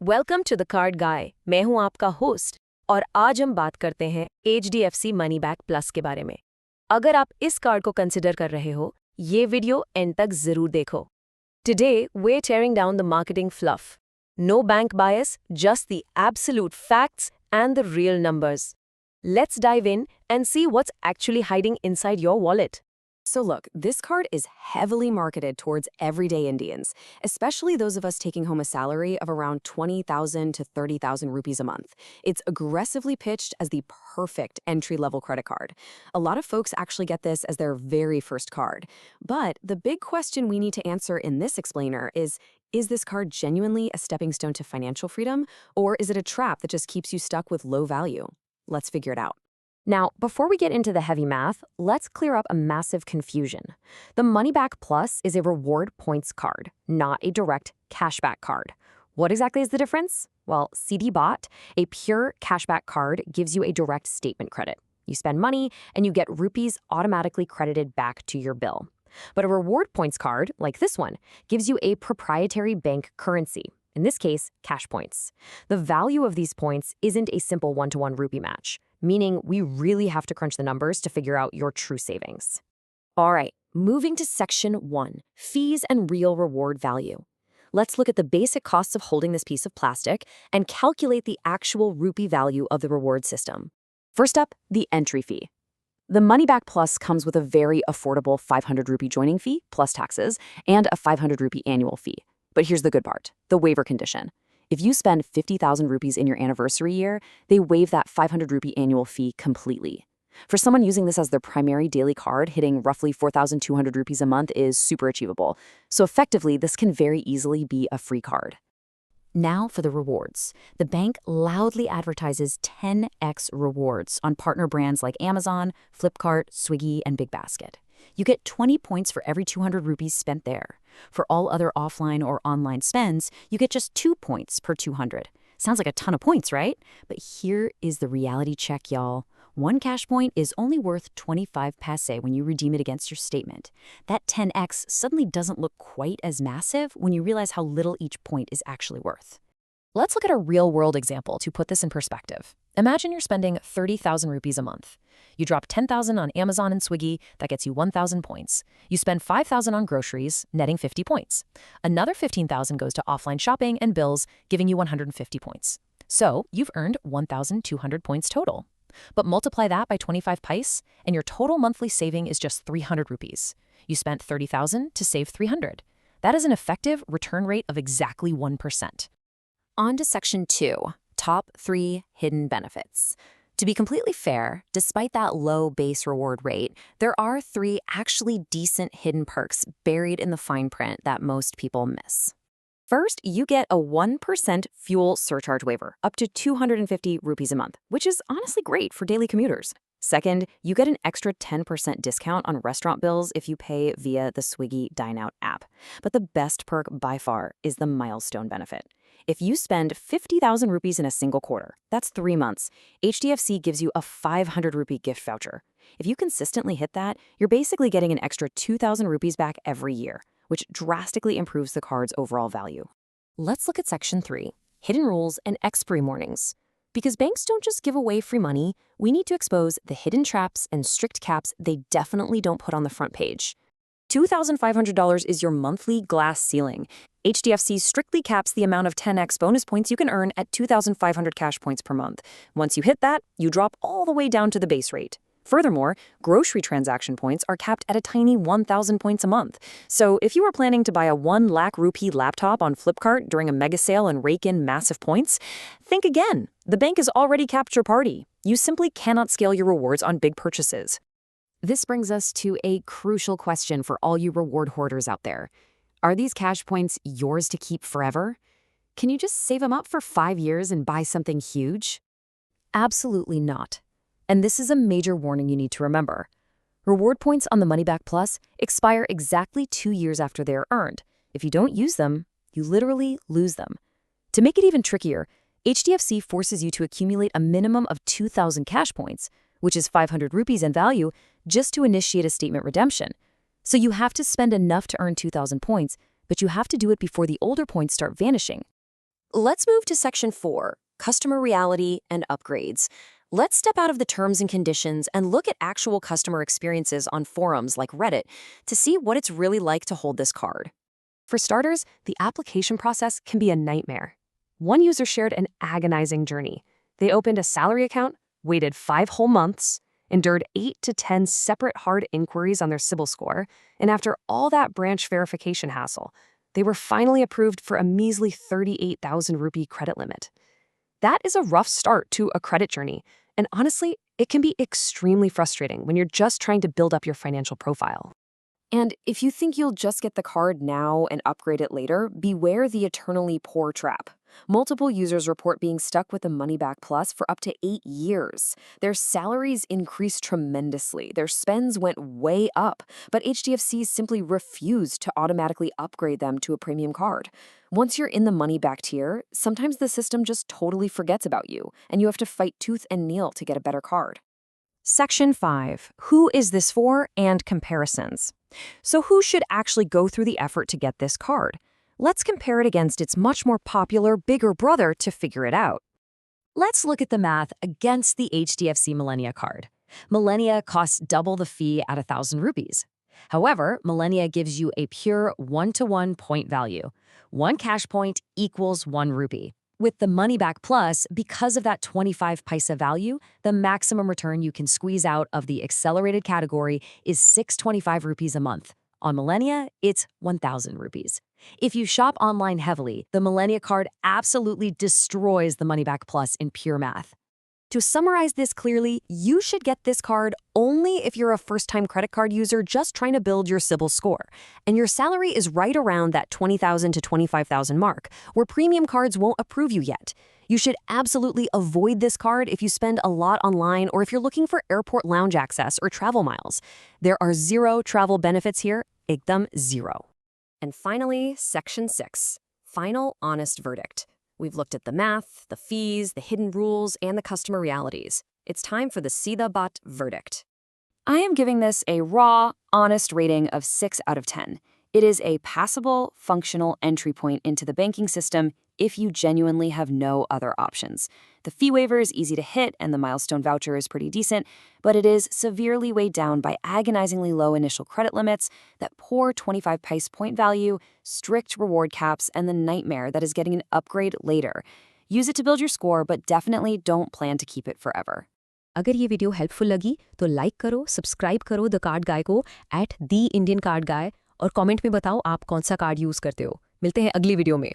Welcome to the card गाय। मैं हूं आपका होस्ट और आज हम बात करते हैं HDFC मनी बैक प्लस के बारे में। अगर आप इस कार्ड को कंसिडर कर रहे हो, ये वीडियो एंड तक जरूर देखो। Today, we're tearing down the marketing fluff. No bank bias, just the absolute facts and the real numbers. Let's dive in and see what's actually hiding inside your wallet. So look, this card is heavily marketed towards everyday Indians, especially those of us taking home a salary of around 20,000 to 30,000 rupees a month. It's aggressively pitched as the perfect entry-level credit card. A lot of folks actually get this as their very first card. But the big question we need to answer in this explainer is this card genuinely a stepping stone to financial freedom, or is it a trap that just keeps you stuck with low value? Let's figure it out. Now, before we get into the heavy math, let's clear up a massive confusion. The MoneyBack Plus is a reward points card, not a direct cashback card. What exactly is the difference? Well, CDBot, a pure cashback card, gives you a direct statement credit. You spend money and you get rupees automatically credited back to your bill. But a reward points card, like this one, gives you a proprietary bank currency. In this case, cash points. The value of these points isn't a simple one-to-one rupee match, meaning we really have to crunch the numbers to figure out your true savings. All right, moving to Section 1, Fees and Real Reward Value. Let's look at the basic costs of holding this piece of plastic and calculate the actual rupee value of the reward system. First up, the entry fee. The MoneyBack Plus comes with a very affordable 500 rupee joining fee plus taxes and a 500 rupee annual fee. But here's the good part, the waiver condition. If you spend 50,000 rupees in your anniversary year, they waive that 500 rupee annual fee completely. For someone using this as their primary daily card, hitting roughly 4,200 rupees a month is super achievable. So effectively, this can very easily be a free card. Now for the rewards. The bank loudly advertises 10x rewards on partner brands like Amazon, Flipkart, Swiggy, and Big Basket. You get 20 points for every 200 rupees spent there. For all other offline or online spends, you get just 2 points per 200. Sounds like a ton of points, right? But here is the reality check, y'all. One cash point is only worth 25 paise when you redeem it against your statement. That 10x suddenly doesn't look quite as massive when you realize how little each point is actually worth. Let's look at a real-world example to put this in perspective. Imagine you're spending 30,000 rupees a month. You drop 10,000 on Amazon and Swiggy, that gets you 1,000 points. You spend 5,000 on groceries, netting 50 points. Another 15,000 goes to offline shopping and bills, giving you 150 points. So you've earned 1,200 points total. But multiply that by 25 paise, and your total monthly saving is just 300 rupees. You spent 30,000 to save 300. That is an effective return rate of exactly 1%. On to Section 2, Top 3 Hidden Benefits. To be completely fair, despite that low base reward rate, there are 3 actually decent hidden perks buried in the fine print that most people miss. First, you get a 1% fuel surcharge waiver, up to 250 rupees a month, which is honestly great for daily commuters. Second, you get an extra 10% discount on restaurant bills if you pay via the Swiggy Dine Out app. But the best perk by far is the Milestone Benefit. If you spend 50,000 rupees in a single quarter, that's 3 months, HDFC gives you a 500 rupee gift voucher. If you consistently hit that, you're basically getting an extra 2,000 rupees back every year, which drastically improves the card's overall value. Let's look at Section 3, Hidden Rules and Expiry Warnings. Because banks don't just give away free money, we need to expose the hidden traps and strict caps they definitely don't put on the front page. $2,500 is your monthly glass ceiling. HDFC strictly caps the amount of 10x bonus points you can earn at 2,500 cash points per month. Once you hit that, you drop all the way down to the base rate. Furthermore, grocery transaction points are capped at a tiny 1,000 points a month. So if you were planning to buy a 1 lakh rupee laptop on Flipkart during a mega sale and rake in massive points, think again. The bank has already capped your party. You simply cannot scale your rewards on big purchases. This brings us to a crucial question for all you reward hoarders out there. Are these cash points yours to keep forever? Can you just save them up for 5 years and buy something huge? Absolutely not. And this is a major warning you need to remember. Reward points on the MoneyBack Plus expire exactly 2 years after they are earned. If you don't use them, you literally lose them. To make it even trickier, HDFC forces you to accumulate a minimum of 2,000 cash points, which is 500 rupees in value, just to initiate a statement redemption. So you have to spend enough to earn 2,000 points, but you have to do it before the older points start vanishing. Let's move to Section 4, Customer Reality and Upgrades. Let's step out of the terms and conditions and look at actual customer experiences on forums like Reddit to see what it's really like to hold this card. For starters, the application process can be a nightmare. One user shared an agonizing journey. They opened a salary account, waited 5 whole months, endured 8 to 10 separate hard inquiries on their CIBIL score, and after all that branch verification hassle, they were finally approved for a measly 38,000 rupee credit limit. That is a rough start to a credit journey, and honestly, it can be extremely frustrating when you're just trying to build up your financial profile. And if you think you'll just get the card now and upgrade it later, beware the eternally poor trap. Multiple users report being stuck with the MoneyBack Plus for up to 8 years. Their salaries increased tremendously. Their spends went way up, but HDFCs simply refused to automatically upgrade them to a premium card. Once you're in the MoneyBack tier, sometimes the system just totally forgets about you, and you have to fight tooth and nail to get a better card. Section 5. Who is this for and comparisons. So who should actually go through the effort to get this card? Let's compare it against its much more popular bigger brother to figure it out. Let's look at the math against the HDFC Millennia card. Millennia costs double the fee at 1,000 rupees. However, Millennia gives you a pure 1-to-1 point value. 1 cash point equals 1 rupee. With the MoneyBack Plus, because of that 25 paisa value, the maximum return you can squeeze out of the accelerated category is 625 rupees a month. On Millennia, it's 1,000 rupees. If you shop online heavily, the Millennia card absolutely destroys the MoneyBack Plus in pure math. To summarize this clearly, you should get this card only if you're a first-time credit card user just trying to build your CIBIL score, and your salary is right around that 20,000 to 25,000 mark, where premium cards won't approve you yet. You should absolutely avoid this card if you spend a lot online or if you're looking for airport lounge access or travel miles. There are 0 travel benefits here, ekdam 0. And finally, Section 6, Final Honest Verdict. We've looked at the math, the fees, the hidden rules, and the customer realities. It's time for the Seedha Bhat verdict. I am giving this a raw, honest rating of 6 out of 10. It is a passable, functional entry point into the banking system if you genuinely have no other options. The fee waiver is easy to hit and the Milestone voucher is pretty decent, but it is severely weighed down by agonizingly low initial credit limits, that poor 25 paise point value, strict reward caps, and the nightmare that is getting an upgrade later. Use it to build your score, but definitely don't plan to keep it forever. अगर ये video helpful लगी तो like करो, subscribe करो the card गाय को @the Indian card गाय और comment में बताओ आप कौन सा कार्ड यूज़ करते हो। मिलते हैं अगली वीडियो में।